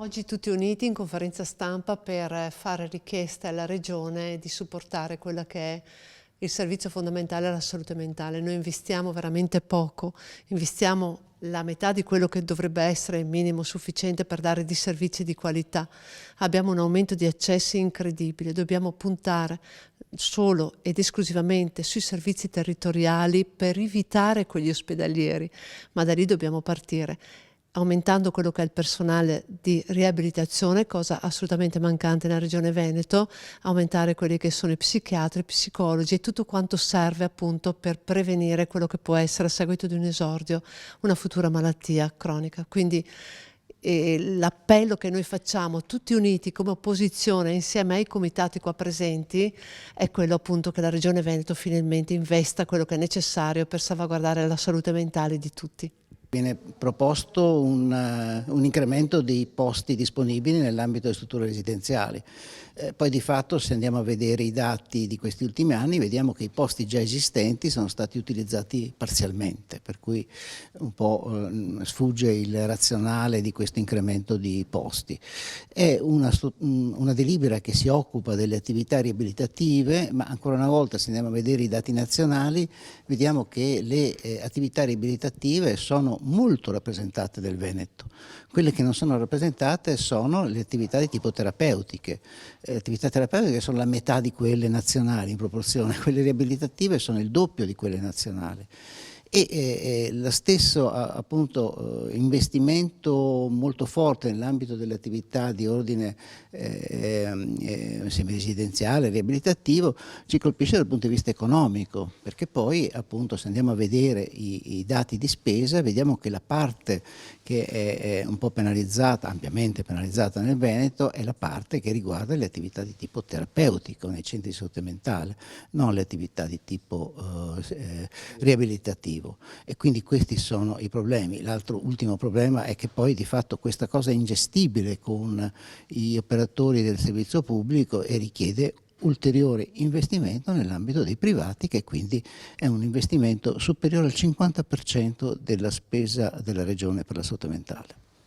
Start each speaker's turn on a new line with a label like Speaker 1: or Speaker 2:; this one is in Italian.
Speaker 1: Oggi tutti uniti in conferenza stampa per fare richiesta alla Regione di supportare quella che è il servizio fondamentale alla salute mentale. Noi investiamo veramente poco, investiamo la metà di quello che dovrebbe essere il minimo sufficiente per dare di servizi di qualità. Abbiamo un aumento di accessi incredibile, dobbiamo puntare solo ed esclusivamente sui servizi territoriali per evitare quegli ospedalieri, ma da lì dobbiamo partire, aumentando quello che è il personale di riabilitazione, cosa assolutamente mancante nella Regione Veneto, aumentare quelli che sono i psichiatri, i psicologi e tutto quanto serve appunto per prevenire quello che può essere a seguito di un esordio, una futura malattia cronica. Quindi l'appello che noi facciamo tutti uniti come opposizione insieme ai comitati qua presenti è quello appunto che la Regione Veneto finalmente investa quello che è necessario per salvaguardare la salute mentale di tutti.
Speaker 2: Viene proposto un incremento dei posti disponibili nell'ambito delle strutture residenziali. Poi di fatto, se andiamo a vedere i dati di questi ultimi anni, vediamo che i posti già esistenti sono stati utilizzati parzialmente, per cui un po' sfugge il razionale di questo incremento di posti. È una delibera che si occupa delle attività riabilitative, ma ancora una volta, se andiamo a vedere i dati nazionali, vediamo che le attività riabilitative sono molto rappresentate del Veneto. Quelle che non sono rappresentate sono le attività di tipo terapeutiche. Le attività terapeutiche sono la metà di quelle nazionali in proporzione, quelle riabilitative sono il doppio di quelle nazionali. Lo stesso appunto investimento molto forte nell'ambito delle attività di ordine semiresidenziale, riabilitativo, ci colpisce dal punto di vista economico, perché poi appunto se andiamo a vedere i dati di spesa vediamo che la parte che è un po' penalizzata, ampiamente penalizzata nel Veneto, è la parte che riguarda le attività di tipo terapeutico nei centri di salute mentale, non le attività di tipo riabilitativo. E quindi questi sono i problemi. L'altro ultimo problema è che poi di fatto questa cosa è ingestibile con gli operatori del servizio pubblico e richiede ulteriore investimento nell'ambito dei privati, che quindi è un investimento superiore al 50% della spesa della Regione per la salute mentale.